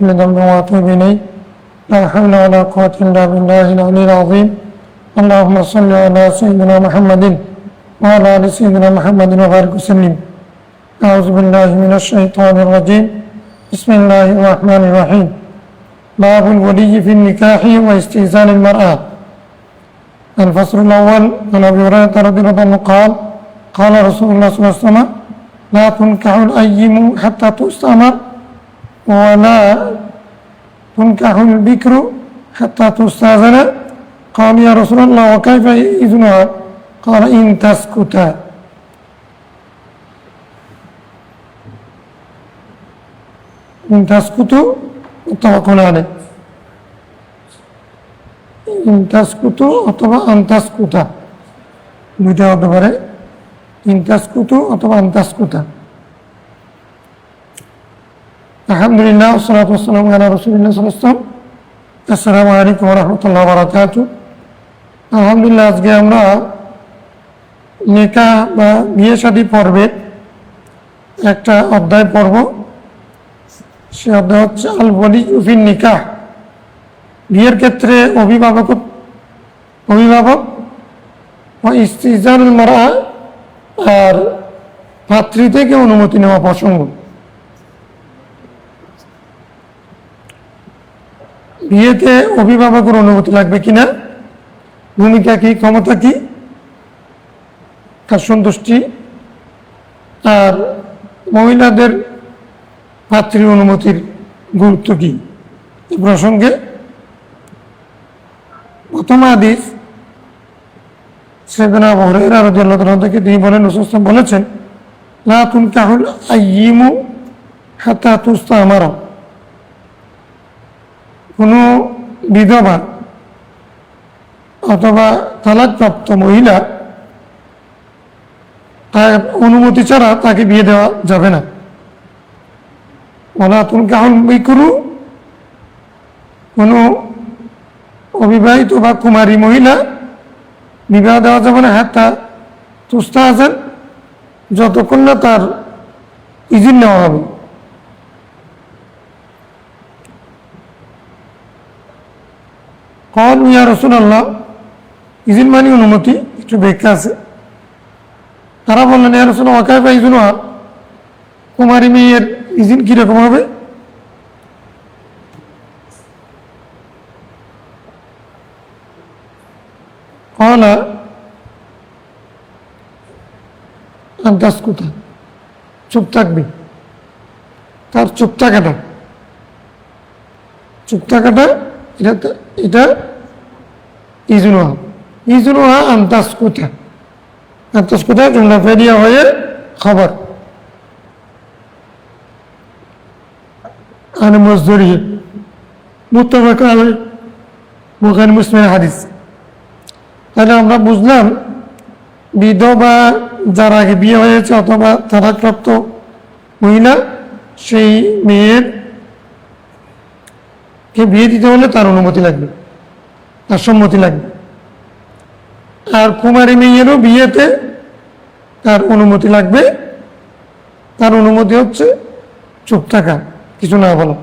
لذنب واتوب اليه لا حول ولا قوة الا بالله العلي العظيم. اللهم صل على سيدنا محمد وعلى ال سيدنا محمد وبارك وسلم. اعوذ بالله من الشيطان الرجيم. بسم الله الرحمن الرحيم. باب الولي في النكاح واستئذان المرأة. الفصل الاول عن ابي هريرة رضي الله عنه قال قال رسول الله صلى الله عليه وسلم لا تنكح الايم حتى تستأمر ولا تنكح البكر حتى تستأذن. قال يا رسول الله وكيف إذنها؟ قال إن تسكتا. إن تسكتوا متفق عليه. إن تسكتوا অথবা أن تسكتا দুইটা হতে পারে। إن تسكتوا অথবা أن تسكتا। আলহামদুলিল্লাহ ওয়াসসালাতু ওয়াসসালামু আলা রাসূলিল্লাহ সাল্লাল্লাহু আলাইহি ওয়াসাল্লাম। আসসালামু আলাইকুম ওয়া রাহমাতুল্লাহি ওয়া বারাকাতুহু। আলহামদুলিল্লাহ আজকে আমরা নিকাহ বা বিয়ে শাদী পর্বের একটা অধ্যায় পড়ব। সে অধ্যায় হচ্ছে আল ওয়ালিয়্যু ফিন নিকাহ। বিয়ের ক্ষেত্রে অভিভাবক ও ইস্তিজানুল মারআ আর পাত্রী থেকে অনুমতি নেওয়া প্রসঙ্গ। বিয়েতে অভিভাবকের অনুমতি লাগবে কিনা, ভূমিকা কি, ক্ষমতা কি, তার সন্তুষ্টি, আর মহিলাদের পাত্রীর অনুমতির গুরুত্ব কি, এই প্রসঙ্গে প্রথম হাদিস সাইয়েদনা আবু হুরায়রা রাদিয়াল্লাহু তাআলা থেকে তিনি বলেন রাসূল সাল্লাল্লাহু আলাইহি ওয়াসাল্লাম বলেছেন লা তুনকাহুল আইয়িমু হাত্তা তুস্তামারা। কোনো বিধবা অথবা তালাকপ্রাপ্ত মহিলা তার অনুমতি ছাড়া তাকে বিয়ে দেওয়া যাবে না। ওয়ালা তুনকাহুল বিকরু, কোনো অবিবাহিত বা কুমারী মহিলা বিবাহ দেওয়া যাবে না হাত্তা তুস্তাআযান, যতক্ষণ না তার ইজন নেওয়া হবে। قالوا يا رسول الله ইজিন মানে অনুমতি, একটু ব্যাখ্যা আছে। তারা বললেন ইয়া রাসূলুল্লাহ ওয়া কাইফা ইজনুহা, কুমারী মেয়ের ইজিন কিরকম হবে? قال أن تسكت, চুপ থাকবে। তার চুপ থাকাটা এটা ইজনুহা আন্তাসকুতা জুমলা ফেরিয়া হয়ে খবর আন মজদুরি মুত্তাফাক আলাইহি বুখারী মুসলিমের হাদিস। তাহলে আমরা বুঝলাম বিধবা যার আগে বিয়ে হয়েছে অথবা তালাকপ্রাপ্ত মহিলা, সেই মেয়ের কে বিয়ে দিতে হলে তার অনুমতি লাগবে, তার সম্মতি লাগবে। আর কুমারী মেয়েরও বিয়েতে তার অনুমতি লাগবে। তার অনুমতি হচ্ছে চুপ থাকা, কিছু না বলা।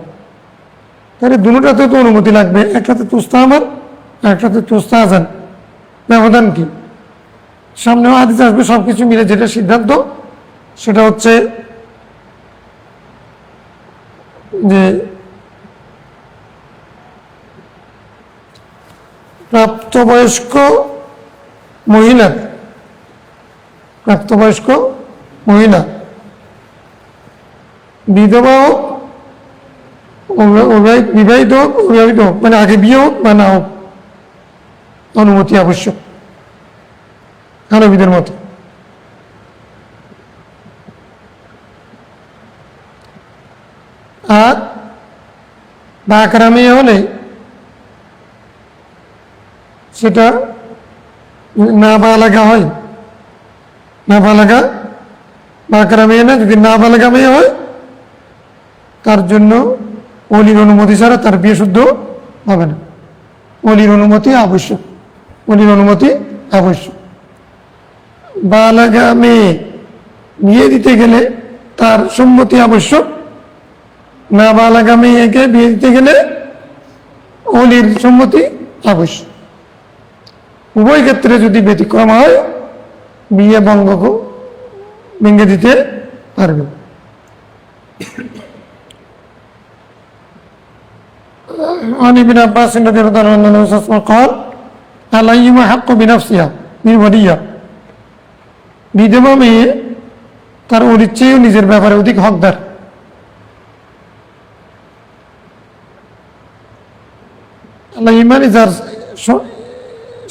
তাহলে দুটাতে তো অনুমতি লাগবে, একটাতে তুস্তামার আর একটাতে তুস্তাআযান। ব্যবধান কি? সামনেও হাদিস আসবে, সবকিছু মিলে যেটা সিদ্ধান্ত সেটা হচ্ছে যে প্রাপ্তবয়স্ক মহিলা বিধবা হোক, বিবাহিত হোক, অবিবাহিত হোক, মানে আগে বিয়ে হোক বা না হোক, অনুমতি আবশ্যক হানফিদের মতো। আর বাকরা মেয়ে হলে সেটা নাবালেগা হয়, বাকরা মেয়ে না, যদি নাবালেগা মেয়ে হয় তার জন্য ওলির অনুমতি ছাড়া তার বিয়ে শুদ্ধ হবে না। ওলির অনুমতি আবশ্যক। বালেগা মেয়ে বিয়ে দিতে গেলে তার সম্মতি আবশ্যক, নাবালাগা মেয়েকে বিয়ে দিতে গেলে ওলির সম্মতি আবশ্যক। উভয় ক্ষেত্রে যদি ব্যতিক্রম হয় বিয়ে ভেঙে দিতে পারবে। عن ابن عباس رضي الله عنه أن النبي صلى الله عليه وسلم قال الأيما حق بنفسها من وليها। বিধবা মেয়ে তার ওলির চেয়েও নিজের ব্যাপারে অধিক হকদার। আল্লাহ ইমানি যার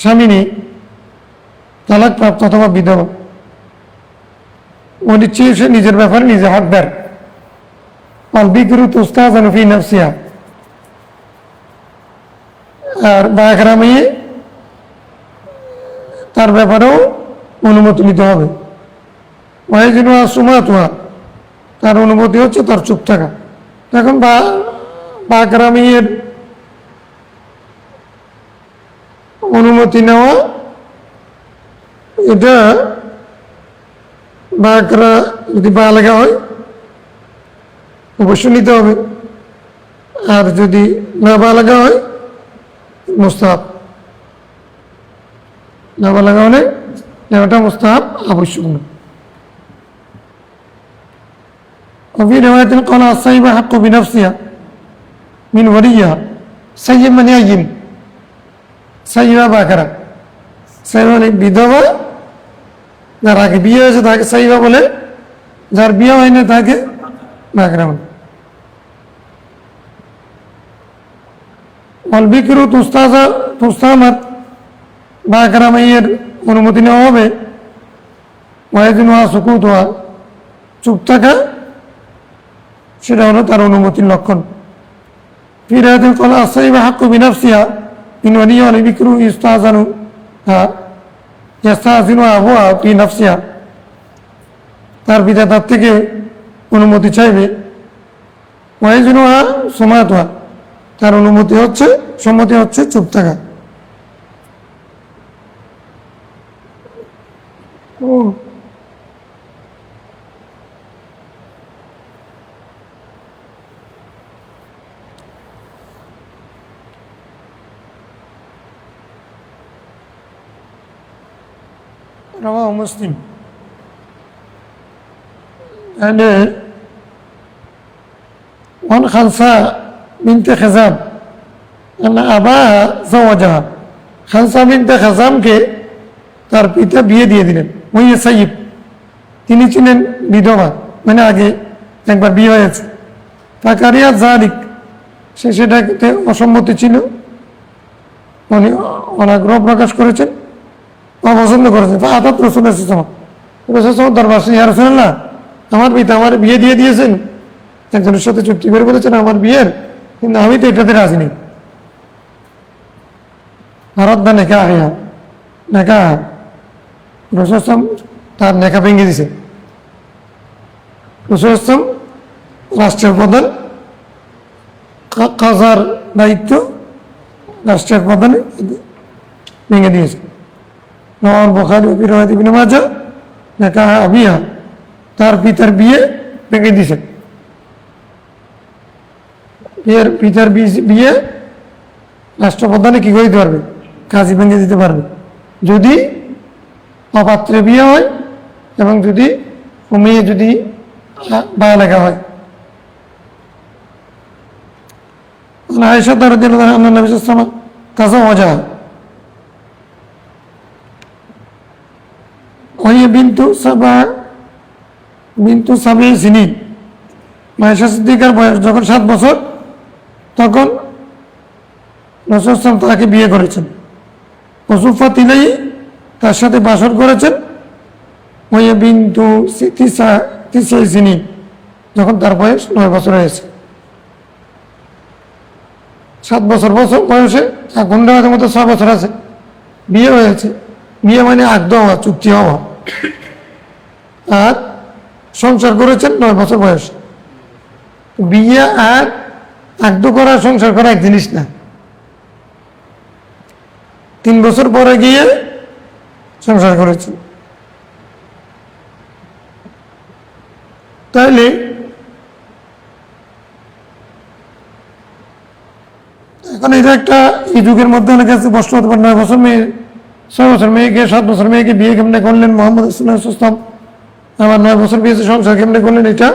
স্বামী নেই, তালাক প্রাপ্ত অথবা বিধবা, ওলির চেয়ে সে নিজের ব্যাপারে নিজে হকদার। আল বিকরু তুস্তাযানু ফি নাফসিহা। আর বাকরা মেয়ে তার ব্যাপারেও অনুমতি নিতে হবে। তার অনুমতি হচ্ছে তার চুপ থাকা। এখন বাকরা মেয়ের অনুমতি নেওয়া, এটা বাকরা যদি বালেগা হয় অবশ্যই নিতে হবে, আর যদি না বালেগা হয় মুস্তাহাব। না বালেগা হলে নেওয়াটা মুস্তাহাব, আবশ্যক না। وفي رواية قال السيب حق بنفسها من وليها। سيب মানে আইন, সাইবা বাকরা। সাইবা মানে বিধবা, যার আগে বিয়ে হয়েছে তাকে সাইবা বলে, যার বিয়ে হয় না তাকে বাকরা বলে। অলবিকরু তুস্তামাত, বাকরা মাইয়ের অনুমতি নেওয়া হবে। ওয়াইদিন ওয়া সুকুত ওয়া, চুপ থাকা সেটা হলো তার অনুমতির লক্ষণ। ফিরাতের কলা আসাইবা হাক্কু বিনাফসিহা মিন ওয়ালিয়্যি ওয়াল বিকরু ইস্তাযানু ইয়াস্তাযিনু আবুহা ফি নাফসিহা। তার পিতা তার থেকে অনুমতি চাইবে। ওয়াইজিনুহা সুমাতুহা, তার সম্মতি হচ্ছে চুপ থাকা। رواه مسلم وعن خلصاء بنت خزام أن أباها زوجها। খালসা বিনতে খাজামকে তার পিতা বিয়ে দিয়ে দিলেন। ওই সাইয়্যিব, তিনি ছিলেন বিধবা, মানে আগে একবার বিয়ে হয়েছে। ফাকারিয়া যালিক, সে সেটাতে অসম্মতি ছিল, উনি অনাগ্রহ প্রকাশ করেছেন, অপছন্দ করেছেন। আতাত রাসূলুল্লাহ দরবার ইয়া রাসূলুল্লাহ, আমার পিতা আমার বিয়ে দিয়ে দিয়েছেন, একজনের সাথে চুক্তি করে বলেছেন আমার বিয়ের, কিন্তু আমি তো এটাতে রাজি নেই। আরাদা নেকাহ রাসূল তার নেকা ভেঙে দিছে। রাসূল রাষ্ট্রের প্রধান, কাজার দায়িত্ব রাষ্ট্রের প্রধান ভেঙে দিয়েছে। রাওয়াহুল বুখারী ওয়া ফি রিওয়ায়াত ইবনে মাজাহ নেকাহ আবিহা, তার পিতার বিয়ে ভেঙে দিয়েছে। পিতার বিয়ে রাষ্ট্রপ্রধানে কি করে দিতে পারবে? কাজী ভেঙে দিতে পারবে, যদি অপাত্রে বিয়ে হয় এবং যদি মেয়ে যদি বালেগা হয়। আয়েশা রাদিয়াল্লাহু আনহা নবী সাল্লাল্লাহু আলাইহি ওয়াসাল্লাম তাযাওয়াজা ওয়া বিনতু সাবঈ সিনিন। আয়েশা সিদ্দিকার বয়স যখন 7 বছর, তখন রাসূল সাল্লাল্লাহু আলাইহি ওয়াসাল্লাম তাকে বিয়ে করেছেন। ওয়াসুফাত ইলাইহি, তার সাথে বাসর করেছেন। ওয়া বিনতু তিসঈ সিনিন, যখন তার বয়স 9 বছর হয়েছে। 7 বছর বয়সে এখন আমাদের মতো 6 বছর আছে, বিয়ে হয়েছে। বিয়ে মানে আকদ হওয়া, চুক্তি হওয়া, আর সংসার করেছেন 9 বছর বয়স। বিয়ে আর আকদ করা, সংসার করা এক জিনিস না। 3 বছর পরে গিয়ে সংসার করেছেন। তাহলে এখন এটা একটা এই যুগের মধ্যে অনেক কাছে প্রশ্ন হতে পারে, 9 বছর মেয়ে, 6 বছর মেয়েকে, 7 বছর মেয়েকে বিয়ে কেমনে করলেন মোহাম্মদ ইসলাম, আমার 9 বছর বিয়েছে সংসার কেমনে করলেন? এটা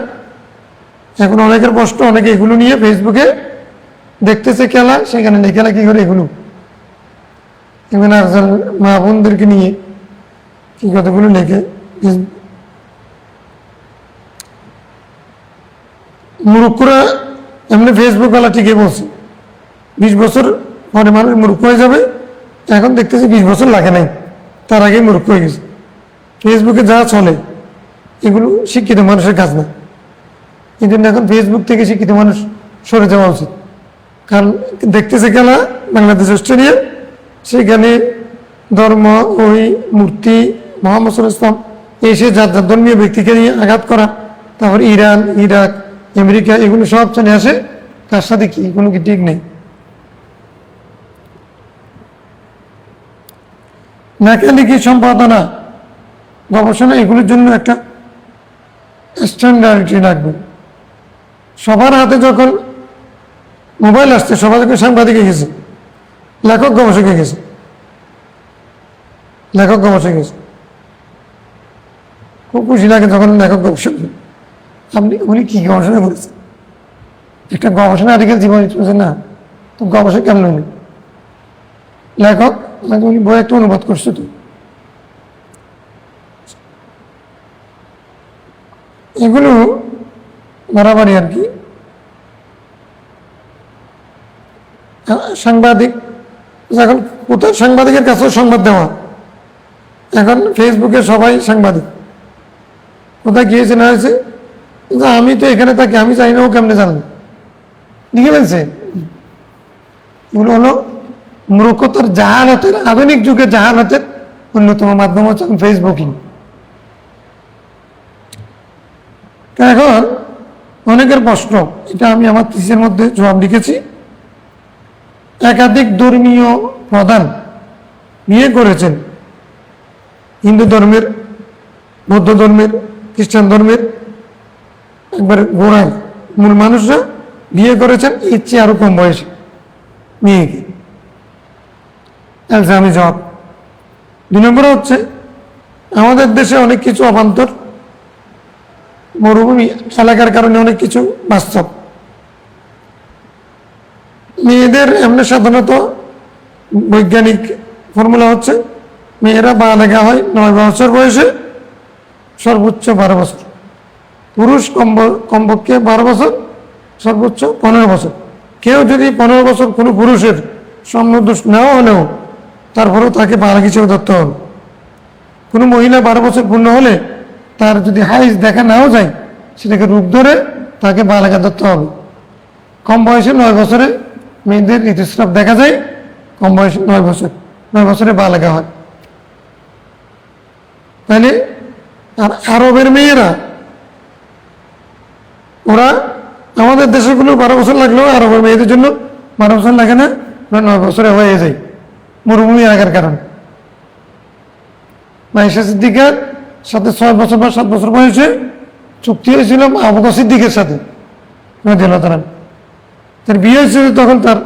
এখন অনেকের প্রশ্ন, অনেকে এগুলো নিয়ে ফেসবুকে দেখতেছে খেলা, সেখানে নেই খেলা কি করে এগুলো এখানে আফজাল মা বোনদেরকে নিয়ে কি কতগুলো লেখে। মূর্খরা এমনি ফেসবুক ওয়ালা ঠিকই বলছে 20 বছর পরে মানুষ মূর্খ হয়ে যাবে, এখন দেখতেছি 20 বছর লাগে নাই, তার আগেই মূর্খ হয়ে গেছে। ফেসবুকে যা চলে এগুলো শিক্ষিত মানুষের কাজ না, এই জন্য এখন ফেসবুক থেকে শিক্ষিত মানুষ সরে যাওয়া উচিত। কারণ দেখতেছে খেলা বাংলাদেশ অস্ট্রেলিয়া, সেখানে ধর্ম, ওই মূর্তি, মোহাম্মদ ইসলাম এসে যার যার ধর্মীয় ব্যক্তিকে নিয়ে আঘাত করা, তারপর ইরান, ইরাক, আমেরিকা এগুলো সব চলে আসে, তার সাথে কি কোনো কি ঠিক নেই। লেখালেখি, সম্পাদনা, গবেষণা এগুলোর জন্য একটা স্ট্যান্ডার্ডিটি লাগবে। সবার হাতে যখন মোবাইল আসছে, সবাই যখন সাংবাদিকে গেছে, লেখক গবেষকে গেছে, লেখক গবেষক গেছে। খুব খুশি লাগে যখন লেখক গবেষক, উনি কি গবেষণা করেছেন, একটা গবেষণা আর্টিকেল জীবন না, তো গবেষক কেমন উনি লেখক, উনি বই একটা অনুবাদ করছে। তো এগুলো বাড়াবাড়ি আর কি। সাংবাদিক এখন কোথায়, সাংবাদিকের কাছেও সংবাদ দেওয়া, এখন ফেসবুকে সবাই সাংবাদিক, কোথায় গিয়েছে না হয়েছে, আমি তো এখানে থাকি, আমি চাই না ও কেমনে জানবো, লিখে ফেলছে। এগুলো হলো মূর্খতার, জাহালাতের, আধুনিক যুগে জাহালাতের অন্যতম মাধ্যম হচ্ছে ফেসবুকিং। এখন অনেকের প্রশ্ন, এটা আমি আমার থিসিসের মধ্যে জবাব লিখেছি, একাধিক ধর্মীয় প্রধান বিয়ে করেছেন, হিন্দু ধর্মের, বৌদ্ধ ধর্মের, খ্রিস্টান ধর্মের, একবার গোড়ায় মূল মানুষরা বিয়ে করেছেন এর চেয়ে আরো কম বয়সে মেয়েকে। আমি জবাব 2 নম্বরে হচ্ছে, আমাদের দেশে অনেক কিছু অবান্তর, মরুভূমি এলাকার কারণে অনেক কিছু বাস্তব। মেয়েদের এমনি সাধারণত বৈজ্ঞানিক ফর্মুলা হচ্ছে, মেয়েরা বালেগা হয় 9 বছর বয়সে, সর্বোচ্চ 12 বছর, পুরুষ কমপক্ষে 12 বছর, সর্বোচ্চ 15 বছর। কেউ যদি 15 বছর কোনো পুরুষের সম্যদোষ নেওয়া হলেও তারপরেও তাকে বালক হিসেবে ধরতে হবে। কোনো মহিলা 12 বছর পূর্ণ হলে তার যদি হাইজ দেখা নাও যায়, সেটাকে রূপ ধরে তাকে বালেগা ধরতে হবে। কম বয়সে 9 বছরে মেয়েদের ঋতুস্রাব দেখা যায়, কম বয়সে 9 বছরে বালেগা হয়। তাহলে আর আরবের মেয়েরা, ওরা আমাদের দেশের কোনো 12 বছর লাগলেও আরবের মেয়েদের জন্য 12 বছর লাগে না, 9 বছরে হয়ে যায়, মরুভূমি এলাকার কারণে। আয়েশা সিদ্দিকার সাথে 6 বছর বা 7 বছর বয়সে চুক্তি হয়েছিল আবু বকর সিদ্দিকের সাথে, তার বিয়ে হয়েছিল, তখন তার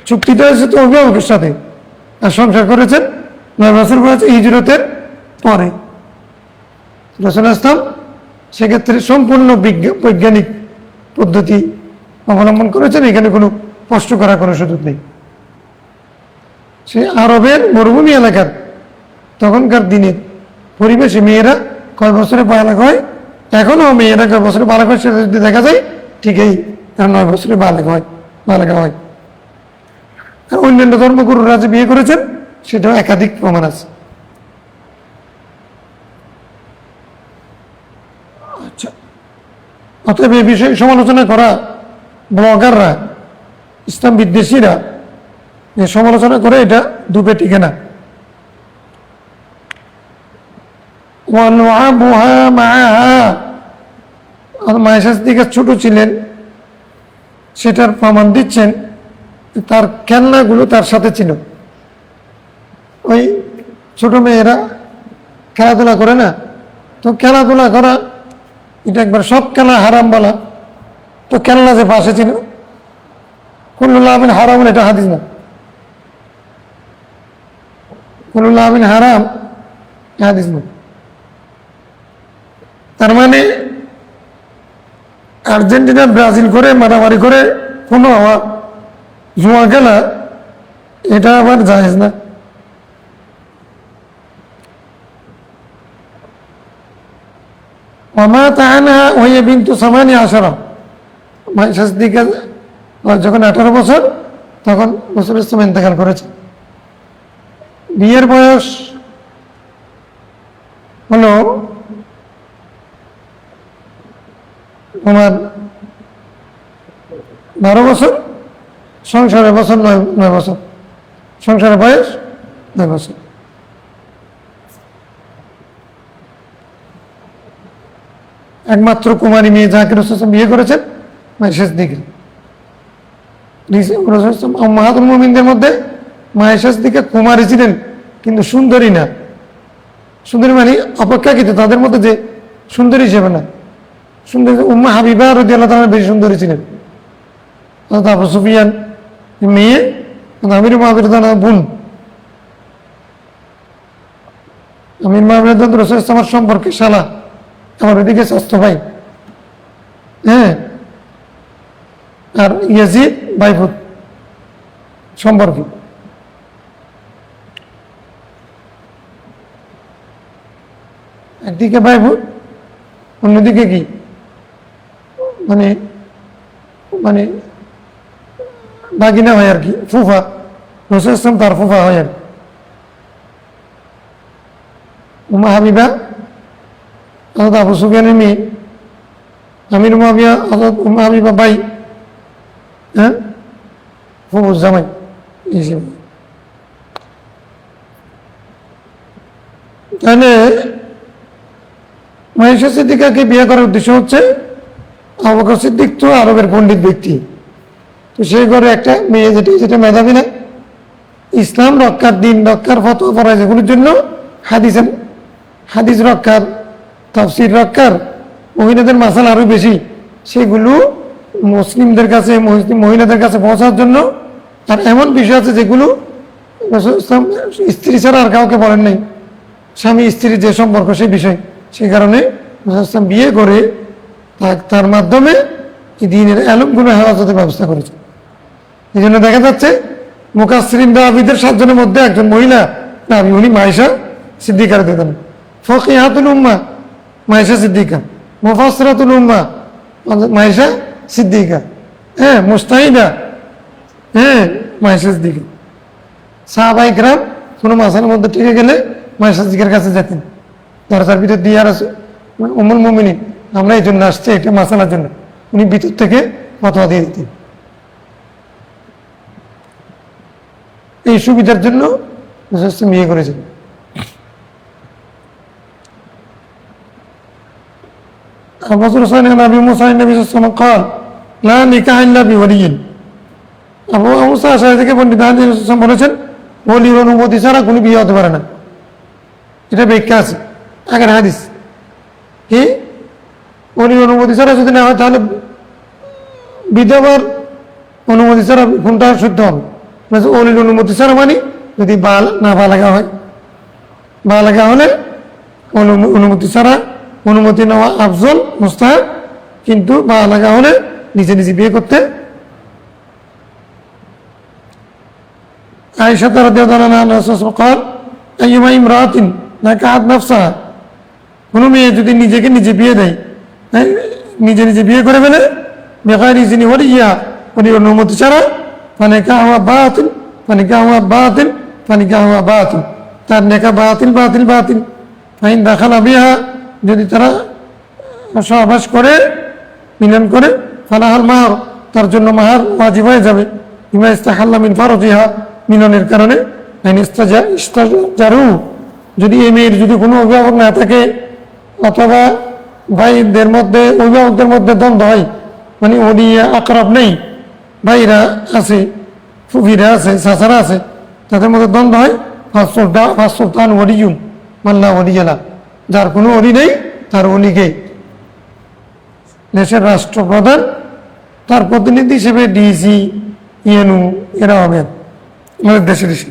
চুক্তিটা হয়েছে তো অভিভাবকের সাথে, আর সংসার করেছেন 9 বছর বয়সে হিজরতের পরে। রাসূল ইসলাম সেক্ষেত্রে সম্পূর্ণ বৈজ্ঞানিক পদ্ধতি অবলম্বন করেছেন, এখানে কোনো কষ্ট করার কোনো সুযোগ নেই। সে আরবের মরুভূমি এলাকার তখনকার দিনের পরিবেশে মেয়েরা কয় বছরে বালক হয়, এখনো মেয়েরা কয় বছরে বালক হয় সেটা যদি দেখা যায়, ঠিকই 9 বছরে বালকা হয়। আর অন্যান্য ধর্মগুরুরা যে বিয়ে করেছেন সেটাও একাধিক প্রমাণ আছে। আচ্ছা, অতএব এই বিষয়ে সমালোচনা করা ব্লগাররা, ইসলাম বিদ্বেষীরা যে সমালোচনা করে, এটা দুপে টিকে না। আয়েশা সিদ্দিকা ছোট ছিলেন সেটার প্রমাণ দিচ্ছেন, তার খেলনাগুলো তার সাথে ছিল। ওই ছোট মেয়েরা খেলাধুলা করে না, তো খেলাধুলা করা এটা একবার সব খেলা হারাম বলা, তো খেলনা যে পাশে ছিল কুল্লু লাহমিন হারাম, এটা হাদিস না। কুল্লু লাহমিন হারাম হাদিস না। তার মানে আর্জেন্টিনা ব্রাজিল করে মারামারি করে কোনো জুয়া খেলা, এটা আবার জায়েজ না। ওমা তাহানা ওয়া বিনতু সামানি আশারা, মাইশা সিদ্দিকা যখন 18 বছর তখন রাসূল ইসলাম ইন্তেকাল করেছে। বিয়ের বয়স হলো তোমার 12 বছর, সংসারের বছর 9 বছর, সংসারের বয়স 9 বছর। একমাত্র কুমারী মেয়ে যাকে রাসূল বিয়ে করেছেন মাইশা সিদ্দিকা। উম্মাহাতুল মুমিনদের মধ্যে মাইশা সিদ্দিকা কুমারী ছিলেন, কিন্তু সুন্দরী না। সুন্দরী মানে অপেক্ষাকৃত, তাদের মধ্যে যে সুন্দরী হিসেবে না, সুন্দরী। উম্মা হাবিবা রাদিয়াল্লাহু তাআলা বেশি সুন্দরী ছিলেন। আবু সুফিয়ান মেয়ে, আমির মুআবিয়া রাদিয়াল্লাহু বোন। আমির মুআবিয়া রাদিয়াল্লাহু রাসূল ইসলামের সম্পর্কে শালা, আমার ওইদিকে স্বাস্থ্য ভাই, হ্যাঁ। আর ইয়াজিদ ভাইফুত সম্পর্কে। একদিকে ভাইফুত, অন্যদিকে কি মানে মানে বাগিনা হয় আর কি, ফুফা। রাসূল ইসলাম তার ফুফা হয় আর কি। উম্মা হাবিবা হযরত আবু সুফিয়ানের মেয়ে, আমির মুআবিয়া হযরত উম্মা হাবিবা ভাই, হ্যাঁ, ফুফুর জামাই হিসেবে। তাহলে মাইশা সিদ্দিকাকে বিয়ে করার উদ্দেশ্য হচ্ছে, আবু বকর সিদ্দিক তো আরবের পণ্ডিত ব্যক্তি, তো সেই ঘরে একটা মেয়ে যেটা মেধাবী না, ইসলাম রক্ষার, দিন রক্ষার, ফতোয়া পড়ায়, যেগুলোর জন্য হাদিস রক্ষার, তাফসীর রক্ষার, মহিলাদের মাসাল আরো বেশি, সেগুলো মুসলিমদের কাছে, মুসলিম মহিলাদের কাছে পৌঁছার জন্য। আর এমন বিষয় আছে যেগুলো রাসূল ইসলাম স্ত্রী ছাড়া আর কাউকে বলেন নাই, স্বামী স্ত্রীর যে সম্পর্ক সেই বিষয়। সেই কারণে রাসূল ইসলাম বিয়ে করে তার মাধ্যমে এই দ্বীনের আলেমগুলো হেফাজতের ব্যবস্থা করেছে। এই জন্য দেখা যাচ্ছে মুকাসসিরিন রাবীদের 7 জনের মধ্যে একজন মহিলা রাবী, উনি মাইশা সিদ্দিকা রাদিয়াল্লাহু আনহা। ফাকিহাতুল উম্মাহ মাইশা সিদ্দিকা, মুফাসসিরাতুল উম্মাহ মাইশা সিদ্দিকা, হ্যাঁ, মুজতাহিদা, হ্যাঁ, মাইশা সিদ্দিকা। সাহাবায়ে কেরাম কোনো মাসালার মধ্যে টিকে গেলে মাইশা সিদ্দিকার কাছে যেতেন, দরজার ভিতর দিয়ে, আর উম্মুল মুমিনিন আমরা এই জন্য আসছি, একটা মাসালার জন্য, উনি ভিতর থেকে ফতোয়া দিয়ে দিতেন। এই সুবিধার জন্য বিয়ে করেছেন। আবু মুসা নবী সাল্লাল্লাহু আলাইহি ওয়াসাল্লাম قال لا نكاح الا بولي। আবু মুসা আশআরী থেকে বর্ণিত হাদিসে রাসূল বলেছেন, ওলির অনুমতি ছাড়া কোনো বিয়ে হতে পারে না। এটা ব্যাখ্যা আছে আগের হাদিস, কি ওলির অনুমতি ছাড়া যদি না হয়, তাহলে বিধবার অনুমতি ছাড়া কোনটা শুদ্ধ হবে? ওলির অনুমতি ছাড়া মানে যদি না বালাগা হয়, বালাগা হলে অনুমতি ছাড়া, অনুমতি নেওয়া আফজল মুস্তাহাব, কিন্তু বালাগা হলে নিজে নিজে বিয়ে করতে। আয়েশা রাদিয়াল্লাহু আনহা রাসূলুল্লাহ قال আইয়ুমা ইমরাতিন নাকাহাত নাফসাহা, কোনো মেয়ে যদি নিজেকে নিজে বিয়ে দেয়, নিজে নিজে বিয়ে করে ফেলে, বেগাইরি ইজনি ওয়ালিয়া, ওলির অনুমতি ছাড়া, ফানিকাহুহা বাতিল, ফানিকাহুহা বাতিল, ফানিকাহুহা বাতিল, তার নেকা বাতিল বাতিল বাতিল। ফাইন দাখালা বিহা, যদি তারা সহবাস করে, মিলন করে, ফালাহাল মাহর, তার জন্য মাহার ওয়াজিব হয়ে যাবে। বিমা ইস্তাহাল্লা মিন ফারজিহা, মিলনের কারণে। আইন ইস্তাজারু, যদি এই মেয়ের যদি কোনো অভিভাবক না থাকে, অথবা ভাইদের মধ্যে, অভিভাবকদের মধ্যে দ্বন্দ্ব হয়, মানে ওলিয়া আকরাব নেই, ভাইরা আছে, ফুফিরা আছে, চাচারা আছে, তাদের মধ্যে দ্বন্দ্ব হয়, ফাসুলতান ওলিয়ুন মাল্লা ওলিয়ালা, যার কোনো অলি নেই তার অলিকে দেশের রাষ্ট্রপ্রধান, তার প্রতিনিধি হিসেবে ডিসি, ইয়ানু, এরা হবে আমাদের দেশে দেশে।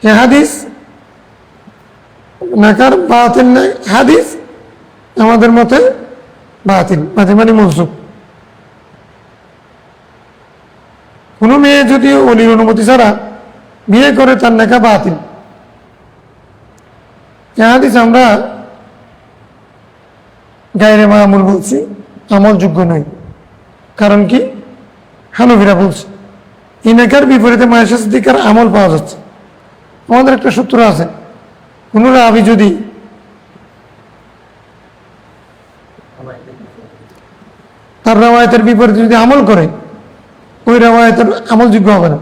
এ হাদিস নাকার বাতিল নাই, হাদিস আমাদের মতে বাতিল, বাতিল মানে মনসুখ। কোনো মেয়ে যদি অলির অনুমতি ছাড়া বিয়ে করে তার নাকা বাতিল। এ হাদিস আমরা গায়রে মামুল বলছি, আমলযোগ্য নয়। কারণ কি? হানফিরা বলছে এই নেকার বিপরীতে মায়েশা সিদ্দিকার আমল পাওয়া যাচ্ছে। আমাদের একটা সূত্র আছে, কোন রাবি যদি তার রাওয়ায়াতের বিপরীতে যদি আমল করে, ওই রাওয়ায়াতের আমলযোগ্য হবে না,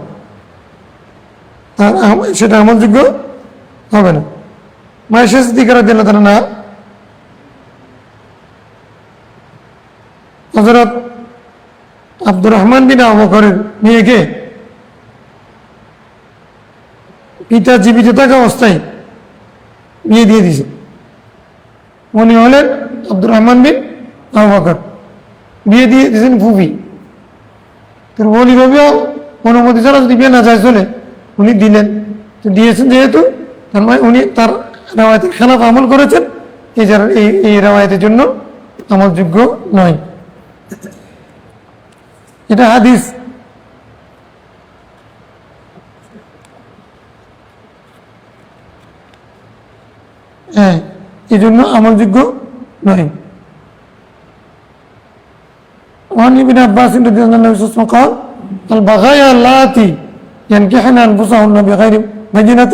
তার সেটা আমলযোগ্য হবে না। মায়েশা সিদ্দিকা রাদিয়াল্লাহু তাআলা না হযরত আব্দুর রহমান বিন আবু বকরের মেয়েকে পিতা জীবিত থাকা অবস্থায় বিয়ে দিয়ে দিয়েছে। উনি হলেন আব্দুর রহমান বিন আবু বকর, বিয়ে দিয়ে দিয়েছেন ফুফি। উনি ভাবেও অনুমতি ছাড়া যদি বিয়ে না যায় চলে, উনি দিলেন। তো দিয়েছেন যেহেতু, তার মানে উনি তার রাওয়ায়াতের খেলাফ আমল করেছেন, এই রাওয়ায়াতের জন্য আমলযোগ্য নয়। এটা হাদিস। হ্যাঁ, এই জন্য আমলযোগ্য নয়। وعن ابن عباس رضي الله عنه قال البغايا اللاتي ينكحن انفسهن بغير بينة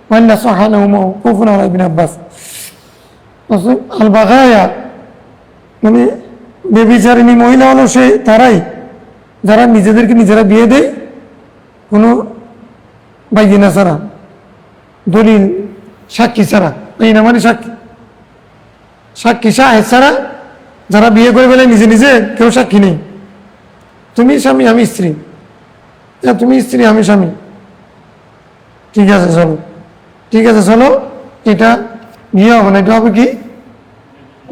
وان صح انه موقوف على ابن عباس। আল বাগায়া মানে বেবিচারিণী মহিলা হলো সে তারাই যারা নিজেদেরকে নিজেরা বিয়ে দেয় কোনো বাইজিনা ছাড়া, দলিল সাক্ষী ছাড়া। বাইনা মানে সাক্ষী, সাক্ষী শাহেদ ছাড়া যারা বিয়ে করে ফেলে নিজে নিজে, কেউ সাক্ষী নেই। তুমি স্বামী আমি স্ত্রী, তুমি স্ত্রী আমি স্বামী, ঠিক আছে চলো, ঠিক আছে চলো, এটা বিয়ে হবে না, এটা হবে কি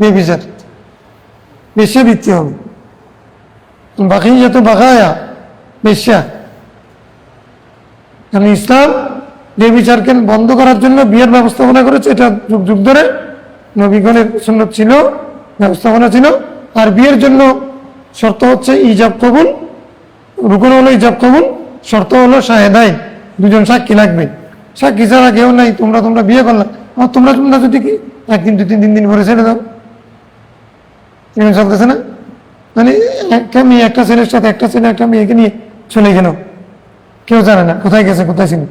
বেবিচার, বেশ্যা বৃত্তি হবে। বাকি যত বাগায়া বেশ্যা। কারণ ইসলাম বেবিচারকে বন্ধ করার জন্য বিয়ের ব্যবস্থাপনা করেছে। এটা যুগ যুগ ধরে নবীগণের সুন্নত ছিল, ব্যবস্থাপনা ছিল। আর বিয়ের জন্য শর্ত হচ্ছে ইজাব কবুল, রুকন হলো ইজাব কবুল, শর্ত হলো শাহেদাইন, দুজন সাক্ষী লাগবে। সাক্ষী ছাড়া কেউ নাই, তোমরা বিয়ে করলাম, তোমরা যদি কি একদিন 2-3 দিন পরে ছেড়ে দাও, এরকম চলতেছে না? মানে একটা মেয়ে একটা ছেলের সাথে, একটা ছেলে একটা মেয়েকে নিয়ে চলে গেল, কেউ জানে না কোথায় গেছে কোথায় ছিল।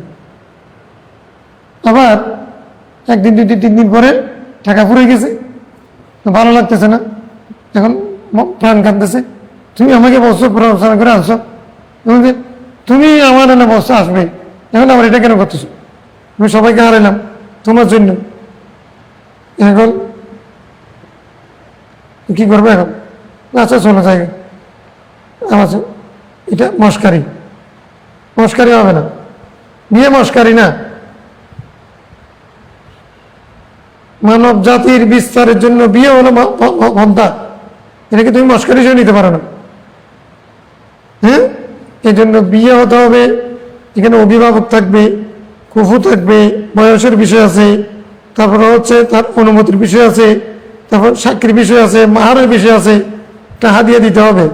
আবার 1-2-3 দিন পরে টাকা ফুরে গেছে, ভালো লাগতেছে না, এখন প্রাণ কাঁদতেছে। তুমি আমাকে বলছো প্ররোচনা করে আনছো, তুমি আমার এনে বসে আসবে, এখন আমার এটা কেন করতেছো? আমি সবাইকে হারাইলাম তোমার জন্য, এখন কি করবে? এখন আচ্ছা চলো জায়গা, আচ্ছা এটা মস্কারি, মস্কারি হবে না, বিয়ে মস্কারি না। মানব জাতির বিস্তারের জন্য বিয়ে হলো পন্থা, এটাকে তুমি মস্কারি হিসেবে নিতে পারো না। হ্যাঁ, এই জন্য বিয়ে হতে হবে, এখানে অভিভাবক থাকবে, কুফু থাকবে, বয়সের বিষয় আছে, তারপরে হচ্ছে তার অনুমতির বিষয় আছে, তারপর সাক্ষীর বিষয় আছে, মাহারের বিষয় আছে, একটা হাদিয়া দিতে হবে,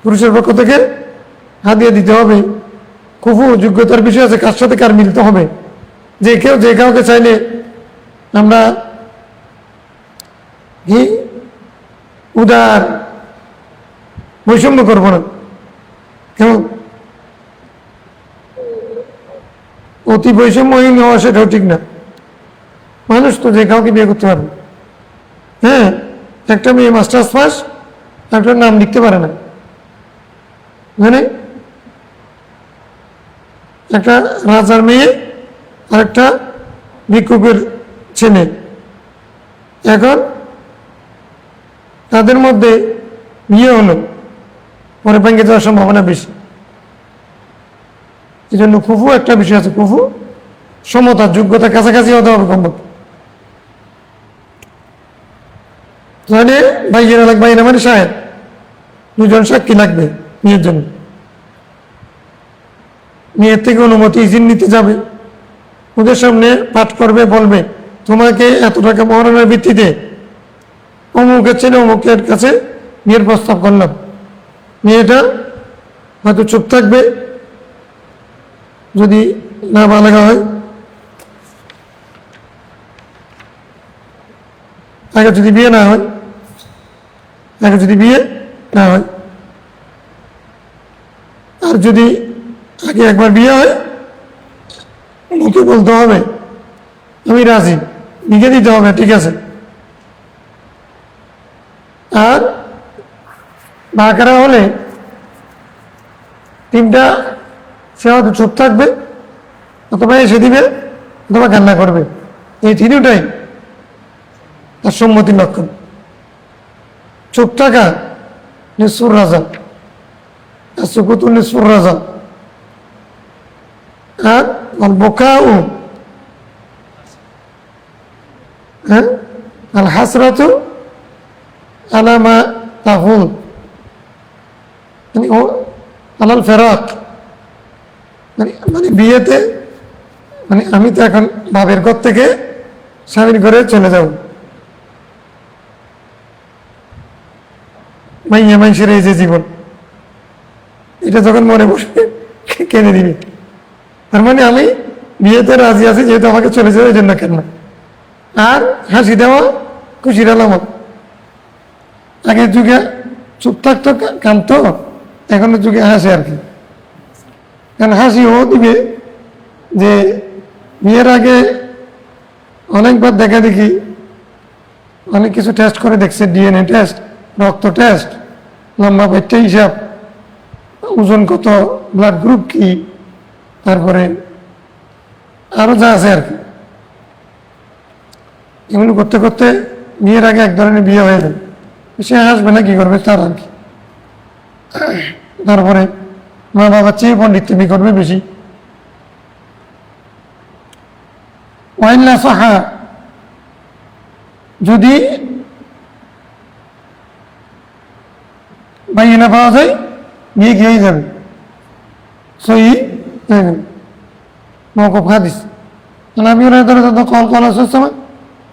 পুরুষের পক্ষ থেকে হাদিয়া দিতে হবে। কুফু যোগ্যতার বিষয় আছে, কার সাথে কার মিলতে হবে। যে কেউ যে কাউকে চাইলে আমরা কি উদার বৈষম্য করব না, কেমন অতি বৈষম্যহীন হওয়া সেটাও ঠিক না। মানুষ তো যে কাউকে বিয়ে করতে পারবে। হ্যাঁ, একটা মেয়ে মাস্টার্স পাস, একটা নাম লিখতে পারে না, মানে একটা রাজার মেয়ে আর একটা ভিক্ষুকের ছেলে, এখন তাদের মধ্যে বিয়ে হলো, পরে ভেঙে যাওয়ার সম্ভাবনা বেশি। এই জন্য কুফু একটা বিষয় আছে, কুফু সমতা যোগ্যতা কাছাকাছি হতে হবে কমপক্ষে। তাহলে ভাইয়েরা লাগবে, বাইরে মানে সাহেব, দুজন সাক্ষী লাগবে বিয়ের জন্য। মেয়ের থেকে অনুমতি ইজিন নিতে যাবে, ওদের সামনে পাঠ করবে, বলবে তোমাকে এত টাকা মহারণের ভিত্তিতে অমুকের ছেলে অমুকের কাছে বিয়ের প্রস্তাব করলাম। মেয়েটা হয়তো চুপ থাকবে, যদি না বালেগা হয়, আগে যদি বিয়ে না হয়, আর যদি আগে একবার বিয়ে হয়, মুখে বলতে হবে আমি রাজি, লিখে দিতে হবে ঠিক আছে। আর বাঁকেরা হলে তিনটা, সে হয়তো চুপ থাকবে, অথবা এসে দিবে, অথবা কান্না করবে। এই তিনটাই তার সম্মতির লক্ষণ। চুপ থাকা নিসফুর রাজা, আর সুকুতুল নিসফুর রাজা, আর বোকাউ আল হাসরাতু আলা মা তাহুল, মানে ও আলাল ফেরাক, মানে বিয়েতে, মানে আমি তো এখন বাবের ঘর থেকে স্বামীর ঘরে চলে যাব, মাইয়া মানুষের এই যে জীবন, এটা যখন মনে বসবে কেঁদে দিবে। তার মানে আমি বিয়েতে রাজি আছি, যেহেতু আমাকে চলে যাবে এই জন্য কেন। আর হাসি দেওয়া খুশির আলামত। আগের যুগে চুপ থাকতো, কাঁদতো, এখনের যুগে হাসে আর কি। কারণ হাসি ও দিবে যে বিয়ের আগে অনেকবার দেখা দেখি, অনেক কিছু টেস্ট করে দেখছে, ডিএনএ টেস্ট, রক্ত টেস্ট, লম্বা পেটটা হিসাব, ওজন কত, ব্লাড গ্রুপ কি, তারপরে আরো যা আছে আর কি। এগুলো করতে করতে বিয়ের আগে এক ধরনের বিয়ে হয়ে যাবে, সে হাসবে না, কি করবে তার আর কি। তারপরে মা বাবার চেয়ে পণ্ডিত করবে বেশি। ওয়াইল্লা সাহা, যদি বাইনা পাওয়া যায়, বিয়ে গিয়েই যাবে, সহি মওকুফ হাদিস। নবী রাদিয়াল্লাহু কল কলা সাল্লাল্লাহু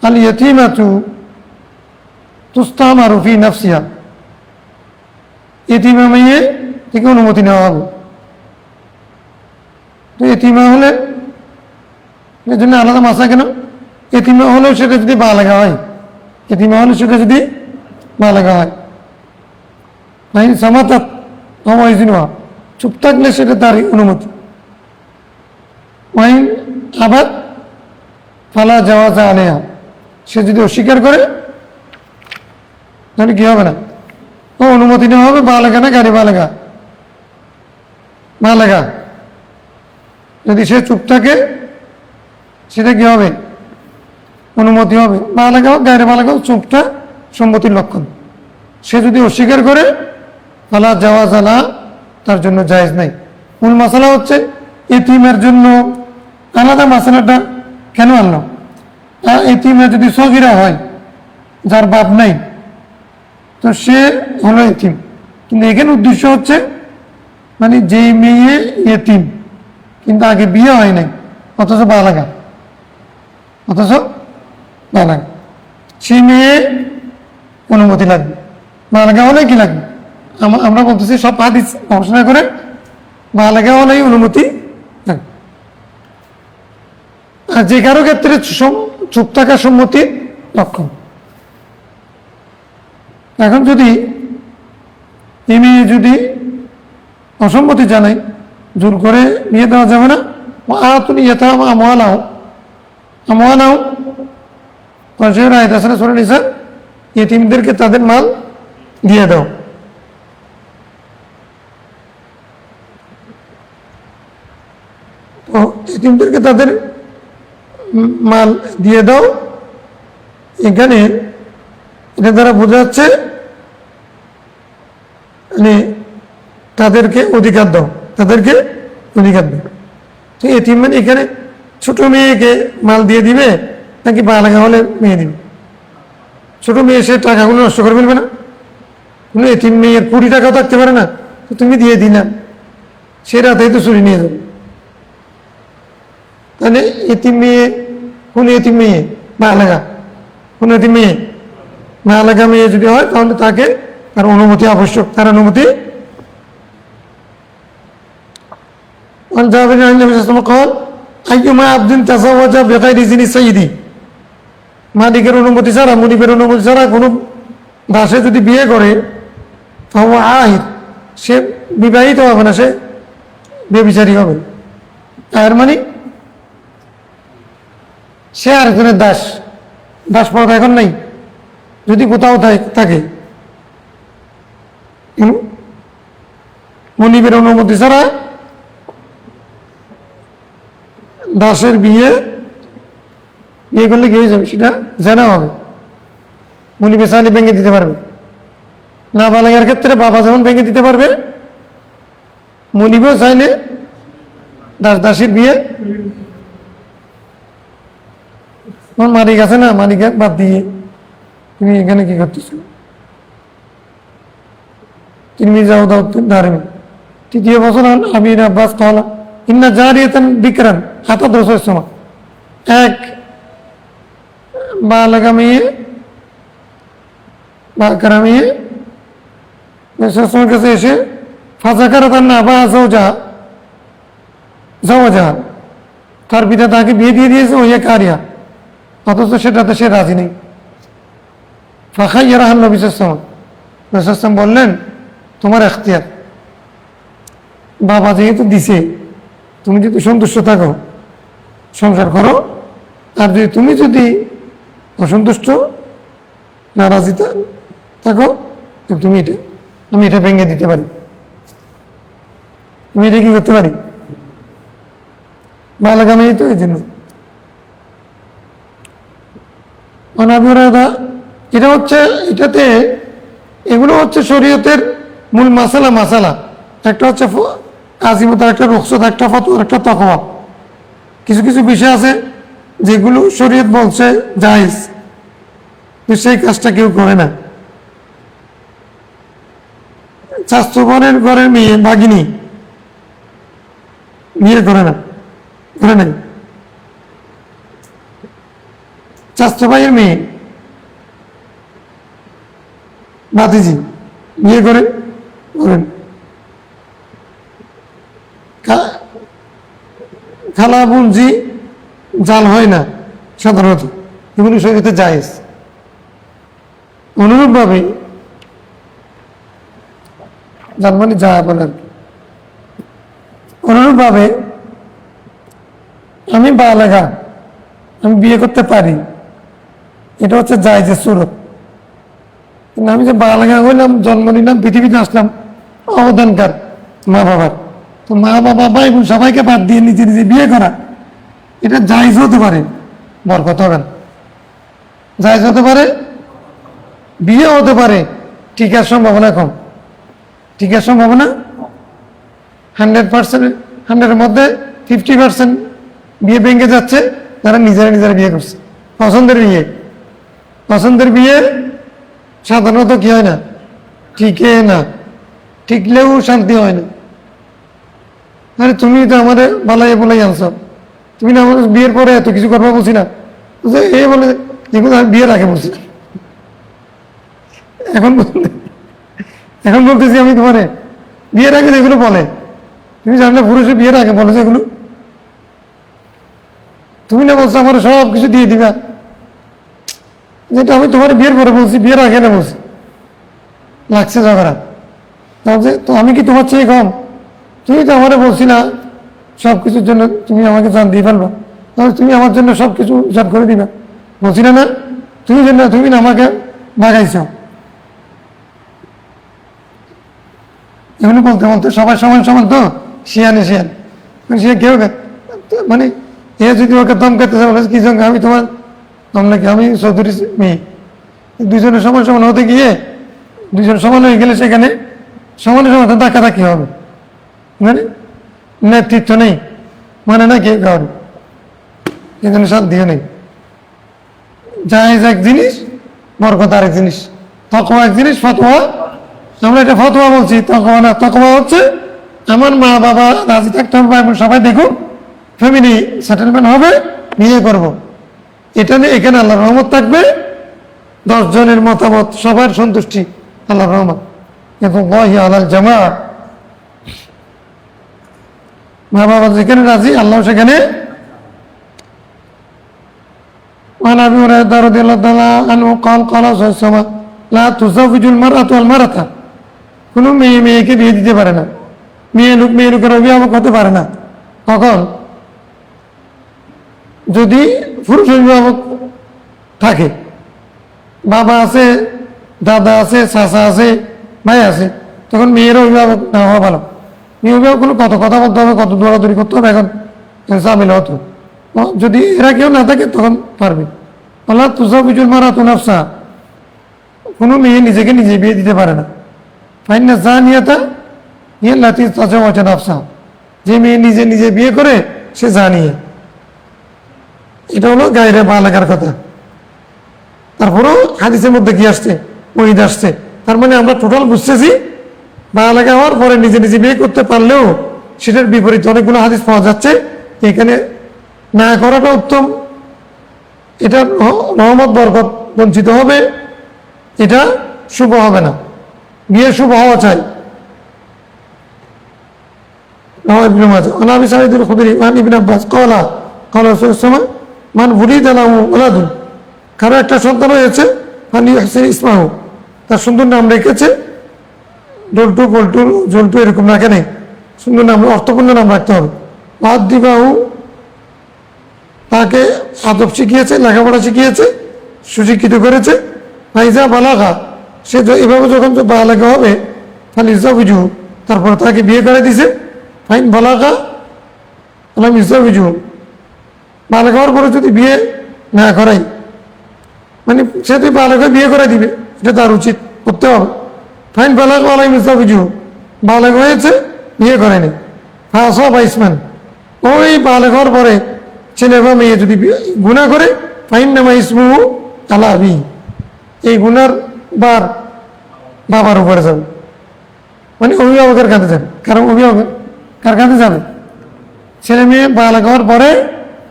আল ইয়াতীমাতু তুস্তামারু ফি নাফসিহা, এতিমা মেয়ে থেকে অনুমতি নেওয়া হবে। তো এতিমা হলে এর জন্য আলাদা মাসা কেন? এতিমা হলেও সেটা যদি বালেগা হয়, এতিমা হলে সেটা যদি বালেগা হয়, নাই সামাতাত হওয়া, চুপ থাকলে সেটা তারই অনুমতি। ওয়াইন আবাদ ফালা জাওয়াজা আলাইহা, সে যদি অস্বীকার করে তাহলে কি হবে না, ও অনুমতি নেওয়া হবে। বালেগা না গাড়ি বালেগা, বালেগা। যদি সে চুপ থাকে সেটা কি হবে, অনুমতি হবে। বালেগা হোক গাড়ি বালেগা হোক, চুপটা সম্মতির লক্ষণ। সে যদি অস্বীকার করে ফালা জাওয়াজা লা, তার জন্য জায়েজ নাই। মূল মশলা হচ্ছে এতিমের জন্য আলাদা মশলাটা কেন আনলো? আর এতিমের যদি সগীরা হয়, যার বাপ নাই, তো সে হলো এতিম। কিন্তু এখানে উদ্দেশ্য হচ্ছে মানে যে মেয়ে এতিম কিন্তু আগে বিয়ে হয় নাই, অথচ বালাগা, সেই মেয়ে অনুমতি লাগবে। বালাগা হলে কি লাগবে? আমরা বলতেছি সব হাদিস গবেষণা করে বালাগা হলেই অনুমতি লাগবে। আর যে কারো ক্ষেত্রে চুপ থাকা সম্মতির লক্ষণ। এখন যদি এই মেয়ে যদি অসম্মতি জানাই, জোর করে নিয়ে দেওয়া যাবে না। আতুন ইয়াতাম আমওয়ালাহুম, কয়শের আয়াত আছে না সূরা নিসা, ইতিমদেরকে তাদের মাল দিয়ে দাও। তো ইতিমদেরকে তাদের মাল দিয়ে দাও, এখানে এটা দ্বারা বোঝা যাচ্ছে মানে তাদেরকে অধিকার দাও, তাদেরকে অধিকার দাও। তো এতিম মানে এখানে ছোট মেয়েকে মাল দিয়ে দিবে নাকি বালাগা হলে মেয়ে দিবে? ছোট মেয়ে সে টাকাগুলো নষ্ট করে ফেলবে না? কোনো এতিম মেয়ের 20 টাকাও থাকতে পারে না, তো তুমি দিয়ে দিলাম, সে রাতেই তো চুরি নিয়ে যাবে। তাহলে এতিম মেয়ে, কোন এতিম মেয়ে? বালেগা। কোন এতিম মেয়ে? বালেগা মেয়ে যদি হয় তাহলে তাকে তার অনুমতি আবশ্যক, তার অনুমতি। عن جابر عن النبي صلى الله عليه وسلم قال أيما عبد تزوج بغير إذن سيدي, মালিকের অনুমতি ছাড়া, মুনিবের অনুমতি ছাড়া কোনো দাসে যদি বিয়ে করে, ফাহুয়া আহির, সে বিবাহিত হবে না, সে বেবিচারী হবে। আর মানে সে আরেকজনের দাস, দাস প্রথা এখন নাই, যদি কোথাও থাকে মুনিবের অনুমতি ছাড়া দাসের বিয়ে করলে কি হয়ে যাবে? সেটা জানা হবে। মুনিবে চাইলে ভেঙে দিতে পারবে। না বালাগার ক্ষেত্রে বাবা যেমন ভেঙে দিতে পারবে, মুনিবেও চাইলে দাসের বিয়ে। মালিক আছে না, মালিকের বাদ দিয়ে তুমি এখানে কি করতেছ? তিনি যাও দাও ধারবে। তৃতীয় বছর আমির আব্বাস কলা ইন্না জারিয়াতান বিকরান হাতা দোষের সময়, এক বালাগা মেয়ে বাকারা মেয়ে সময় কাছে এসে ফাঁসাকারা তার না বা যাওয়া তার পিতা তাকে বিয়ে দিয়ে দিয়েছে, ওই কারিয়া, অথচ সেটাতে সে রাজি নেই। ফাঁকাইয়া রাহান নবী সাল্লাম বললেন, তোমার এখতিয়ার, বাবা যেহেতু দিছে, তুমি যদি সন্তুষ্ট থাকো সংসার করো, আর তুমি যদি অসন্তুষ্ট নারাজি থাকো, তুমি আমি এটা ভেঙে দিতে পারি, আমি এটা কি করতে পারি? বালাগামী তো এই জন্য অনাবিরা, এটা হচ্ছে, এটাতে এগুলো হচ্ছে শরীয়তের মূল মাসালা। একটা হচ্ছে আজিমত, একটা রুখসত, একটা ফতোয়া, একটা তাকওয়া। কিছু কিছু বিষয় আছে যেগুলো শরীয়ত বলছে জায়েজ, সেই কাজটা কেউ করে না। স্বাস্থ্যবনের ঘরের মেয়ে ভাগিনী বিয়ে করে নাই। স্বাস্থ্য ভাইয়ের মেয়ে ভাতিজি বিয়ে করেন। খালা বুনজি জাল হয় না সাধারণত, এগুলি শরীয়তে জায়েজ। অনুরূপভাবে জানমানি যা বলেন, অনুরূপভাবে আমি বালেগা, আমি বিয়ে করতে পারি, এটা হচ্ছে জায়েজের সুরত। কিন্তু আমি যে বালেগা হইলাম, জন্ম নিলাম, পৃথিবীতে আসলাম, অবদানকার মা বাবার, তো মা বাবা ভাই বোন সবাইকে বাদ দিয়ে নিজে নিজে বিয়ে করা, এটা জায়েজ হতে পারে, বরকত হবে না। জায়েজ হতে পারে, বিয়ে হতে পারে, টিকার সম্ভাবনা কম। টিকার সম্ভাবনা 100%, 100-এর মধ্যে 50% বিয়ে ভেঙে যাচ্ছে যারা নিজেরা বিয়ে করছে। পছন্দের বিয়ে সাধারণত কি হয় না, টিকে না, টিকলেও শান্তি হয় না। আরে তুমি তো আমাদের বলাই আনছো, তুমি না আমাদের বিয়ের পরে এত কিছু করবো বলছি না, এই বলে এগুলো আমি বিয়ের আগে বলছি, এখন বলতেছি আমি তোমারে বিয়ের আগে যেগুলো বলে, তুমি জানলে পুরুষে বিয়ের আগে বলে যেগুলো, তুমি না বলছো আমার সব কিছু দিয়ে দিবা, যেটা আমি তোমার বিয়ের পরে বলছি, বিয়ের আগে না বলছি, লাগছে ঝগড়া। তো আমি কি তোমার চেয়ে কম? তুমি তো আমারে বলছি না সব কিছুর জন্য তুমি আমাকে জান দিয়ে ফেলবা, তাহলে তুমি আমার জন্য সব কিছু জান করে দিবা, বলছি না? তুমি না আমাকে বাগাইছ। এগুলো বলতে সবাই সমান তো, শিয়ান সে কেউ মানে এ যদি ওকে দমকাতে বলে কি সঙ্গে আমি তোমার নাকি আমি চৌধুরী মেয়ে, দুজনের সমান হতে গিয়ে দুজন সমান হয়ে গেলে সেখানে সমানে ধাক্কাধাক্কি হবে, মানে নেতৃত্ব নেই, মানে না কে কারণ এখানে শান্তিও নেই। জায়েজ এক জিনিস, বরকত আরেক জিনিস, তাকওয়া এক জিনিস, ফতোয়া আমরা এটা ফতোয়া বলছি, তাকওয়া না। তাকওয়া হচ্ছে আমার মা বাবা রাজি থাকতে হবে, সবাই দেখুক ফ্যামিলি সেটেলমেন্ট হবে, বিয়ে করব, এটা নিয়ে এখানে আল্লাহর রহমত থাকবে। 10 জনের মতামত, সবার সন্তুষ্টি, আল্লাহর রহমত। কিন্তু আলাল জামা, মা বাবা যেখানে রাজি, আল্লাহ সেখানে। وعن ابي هريره رضي الله تعالى عنه قال قال صلى الله عليه وسلم لا تزوج المرأة المرأة, কোনো মেয়ে মেয়েকে বিয়ে দিতে পারে না, মেয়ে লোকের অভিভাবক হতে পারে না। কখন? যদি পুরুষ অভিভাবক থাকে, বাবা আছে, দাদা আছে, চাচা আছে, ভাই আছে, তখন মেয়ের অভিভাবক না হওয়া ভালো। মেয়ে অভিভাবক হলে কত কথা বলতে হবে, কত দৌড়াদৌড়ি করতে হবে, এখন ঝামেলা হতো। যদি এরা কেউ না থাকে তখন পারবে। আল্লাহ তুজাবিজুল মারাতু নাফসা, কোনো মেয়ে নিজেকে নিজে বিয়ে দিতে পারে না। ফাইন্না জানিয়াতা হিয়া লাতি তাজাওয়াজা নাফসা, যে মেয়ে নিজে নিজে বিয়ে করে সে জানিয়ে। এটা হলো গায়রে বালাগার কথা। তারপরেও হাদিসের মধ্যে কি আসছে? ওয়াহিদ আসছে। তার মানে আমরা টোটাল বুঝতেছি বালাগা হওয়ার পরে নিজে নিজে বিয়ে করতে পারলেও সেটার বিপরীতে অনেকগুলো হাদিস পাওয়া যাচ্ছে। এখানে না করাটা উত্তম, এটা রহমত বরকত বঞ্চিত হবে, এটা শুভ হবে না। বিয়ে শুভ হওয়া চাই। কারো একটা সন্তান হয়েছে, ইসমাহু, তার সুন্দর নাম রেখেছে, ডল্টু পল্টু জল্টু এরকম রাখে নেই, সুন্দর নাম, অর্থপূর্ণ নাম রাখতে হবে। দিবাহু, তাকে আদব শিখিয়েছে, লেখাপড়া শিখিয়েছে, সুশিক্ষিত করেছে। ফাইজা বালাগা, সে এভাবে যখন বালাগা হবে, তাহলে ইজাবিজু, তারপরে তাকে বিয়ে করে দিছে। ফাইন বালাগা আলাম ইজাবিজু, বালাগা হওয়ার পরে যদি বিয়ে না করাই, মানে সে তুই বালাগা বিয়ে করে দিবে, এটা তার উচিত, করতে হবে। ফাইন বালাগা আলাম ইজাবিজু, বালাগা হয়েছে, বিয়ে করেনি। ফাঁসা বা ইসমান, ওই বালাগা হওয়ার পরে ছেলে বা মেয়ে যদি গুনাহ করে, ফাইন নামা ইসমু আলা আবি, এই গুনার বার বাবার উপরে যাবে, মানে অভিভাবকের কাছে যাবে। কারণ অভিভাবক কার কাছে যাবে? ছেলে মেয়ে বালাগ হওয়ার পরে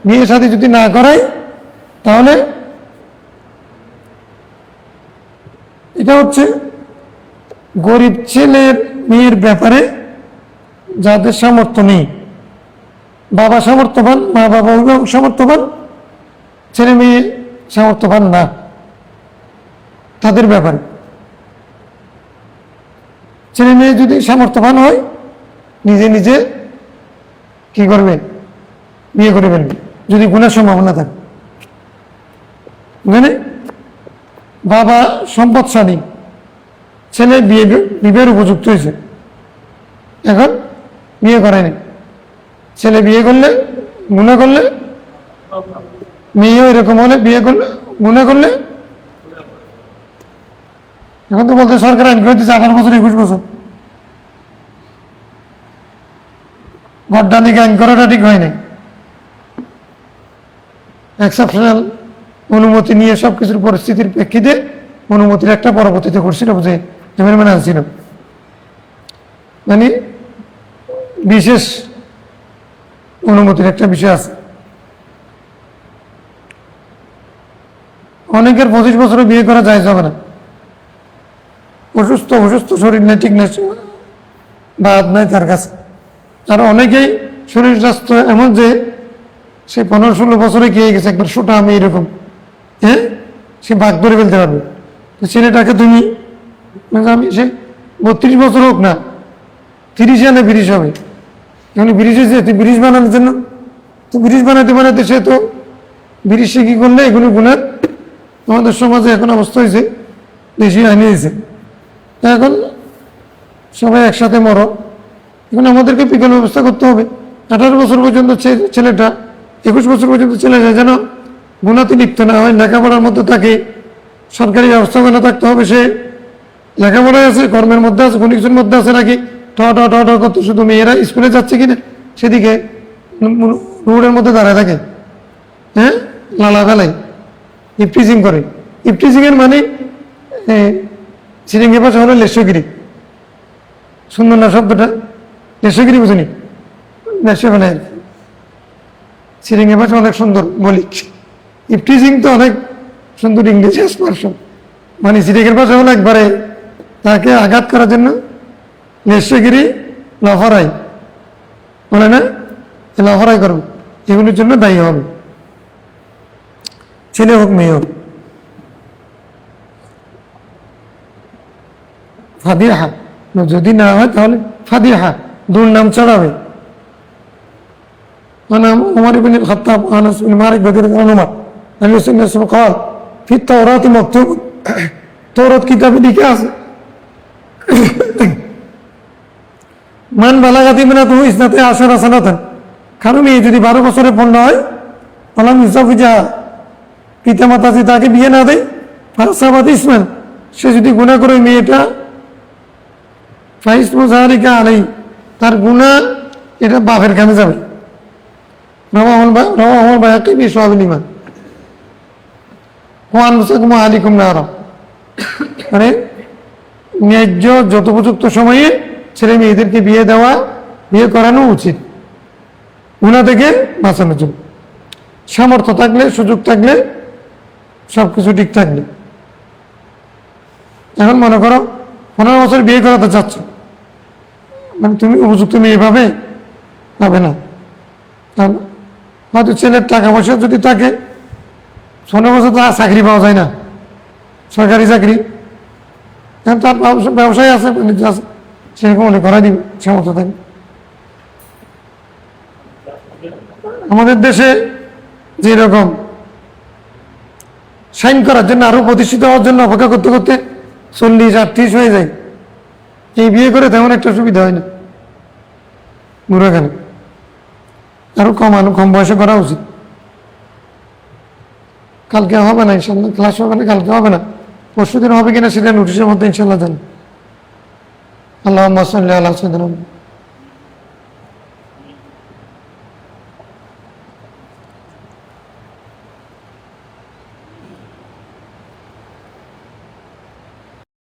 বিয়ের সাথে যদি না করায়, তাহলে এটা হচ্ছে গরিব ছেলের মেয়ের ব্যাপারে যাদের সামর্থ্য নেই, বাবা সামর্থ্যবান, মা বাবা অভিভাবক সামর্থ্যবান, ছেলে মেয়ে সামর্থ্যবান না, তাদের ব্যাপারে। ছেলে মেয়ে যদি সামর্থ্যবান হয়, নিজে নিজে কি করবে? বিয়ে করে ফেলবে, যদি গুণের সম্ভাবনা থাকে। বুঝলেন? বাবা সম্পদশালী, ছেলে বিয়ের উপযুক্ত হয়েছে, এখন বিয়ে করেনি, ছেলে বিয়ে করলে গুনাহ করলে, মেয়েও এরকম হলে বিয়ে করলে গুনাহ করলে, এখন তো বলতে সরকার আইন করে দিচ্ছে 18 বছর 21 বছর। গড্ডালিকে আইন করাটা ঠিক হয়নি, এক্সেপশনাল অনুমতি নিয়ে সবকিছুর পরিস্থিতির প্রেক্ষিতে অনুমতির একটা পরবর্তীতে করছিল, বুঝে মেনে আনছিল, মানে বিশেষ অনুমতির একটা বিষয় আছে। অনেকের 25 বছরে বিয়ে করা যায় যাবে না, অসুস্থ শরীর নেই, ঠিক নেই, বাদ নাই তার কাছে। আর অনেকেই শরীর স্বাস্থ্য এমন যে সে 15-16 বছরে গিয়ে গেছে, একবার ছোটা আমি এরকম, হ্যাঁ, সে ভাগ ধরে ফেলতে পারবে। তো ছেলেটাকে তুমি, আমি সে 32 বছর হোক না, 30 আনে 30 হবে, এখন ব্রিজ হয়েছে, তুই ব্রিজ বানানোর জন্য, তো ব্রিজ বানাতে সে তো ব্রিজ সে কি করলে এগুলো গুণার। আমাদের সমাজে এখন অবস্থা হয়েছে, দেশি আইনি হয়েছে, এখন সবাই একসাথে মরো। এখন আমাদেরকে বিকল্প ব্যবস্থা করতে হবে। 18 বছর পর্যন্ত ছেলেটা, 21 বছর পর্যন্ত ছেলেটা যেন গুণাতে লিপ্ত না হয়, লেখাপড়ার মধ্যে থাকে, সরকারি ব্যবস্থাপনা থাকতে হবে, সে লেখাপড়ায় আছে, কর্মের মধ্যে আছে, কোনো কিছুর মধ্যে আছে নাকি ঠ করতে, শুধু মেয়েরা স্কুলে যাচ্ছে কিনা সেদিকে রোডের মধ্যে দাঁড়ায় থাকে, হ্যাঁ, লালা ফেলায়, ইফটিজিং করে। ইফটিজিংয়ের মানে সিরিঙ্গের পাশে হলো লেশগিরি, সুন্দর না শব্দটা? লেশগিরি বুঝিনি, লেশে ফেলায়। সিরিংয়ের ভাষা অনেক সুন্দর মলিক, ইফটিজিং তো অনেক সুন্দর ইংরেজি এক্সপ্রেশন, মানে সিরিংয়ের ভাষা হলো একবারে তাকে আঘাত করার জন্য নেশগিরি লাফারাই বলে না, লাফারাই করবে, এগুলির জন্য দায়ী হবে, ছেলে হোক মেয়ে হোক। ফাদিহা যদি না হয় তাহলে ফাদিহা দুর্নাম চড়াবে। عمر بن الخطاب انس بن مالك رضي الله عنهما النبي صلى الله عليه وسلم قال في التوراة مكتوب তৌরাত কিতাবে লিখে আছে মান বালাগাতি মিনাতহু ইসনাতে আশারা সানাতান, কারো মেয়ে যদি 12 বছরে পূর্ণ হয় আলাম ইসাফিজা পিতা মাতা যদি তাকে বিয়ে না দেয় ফাসাবাদ ইসমান, সে যদি গুনাহ করে মেয়েটা ফাইসমু যালিকা আলাই, তার গুনাহ এটা বাপের কানে যাবে। রাওয়াহুল বাইহাকি ফি শুআবুল ঈমান ওয়া আনফুসাকুম ওয়া আহলিকুম নারা, মানে ন্যায্য যথোপযুক্ত সময়ে ছেলে মেয়েদেরকে বিয়ে করানো উচিত গুনাহ থেকে বাঁচানোর জন্য, সামর্থ্য থাকলে সুযোগ থাকলে সবকিছু ঠিক থাকলে। এখন মনে করো 15 বছর বিয়ে করাতে চাচ্ছ, মানে তুমি উপযুক্ত মেয়ে পাবে না, হয়তো ছেলের টাকা পয়সা যদি থাকে 16 বছর তো চাকরি পাওয়া যায় না, সরকারি চাকরি, তার ব্যবসায় আছে বাণিজ্য আছে, সেরকম অনেক করা দিবে সামর্থ্য থাকে। আমাদের দেশে যেরকম সাইন করার জন্য আরো প্রতিষ্ঠিত হওয়ার জন্য অপেক্ষা করতে করতে 40-38 হয়ে যায়, এই বিয়ে করে তেমন একটা সুবিধা হয় না, বুড়াখানে আরো কম বয়সে করা উচিত। কালকে হবে না ইনশাল্লাহ, ক্লাস হবে না, কালকে হবে না, পরশুদিন হবে কিনা সেটা নোটিশের মধ্যে ইনশাল্লাহ জানি। আল্লাহুম্মা সাল্লি আলা সাইয়্যিদিনা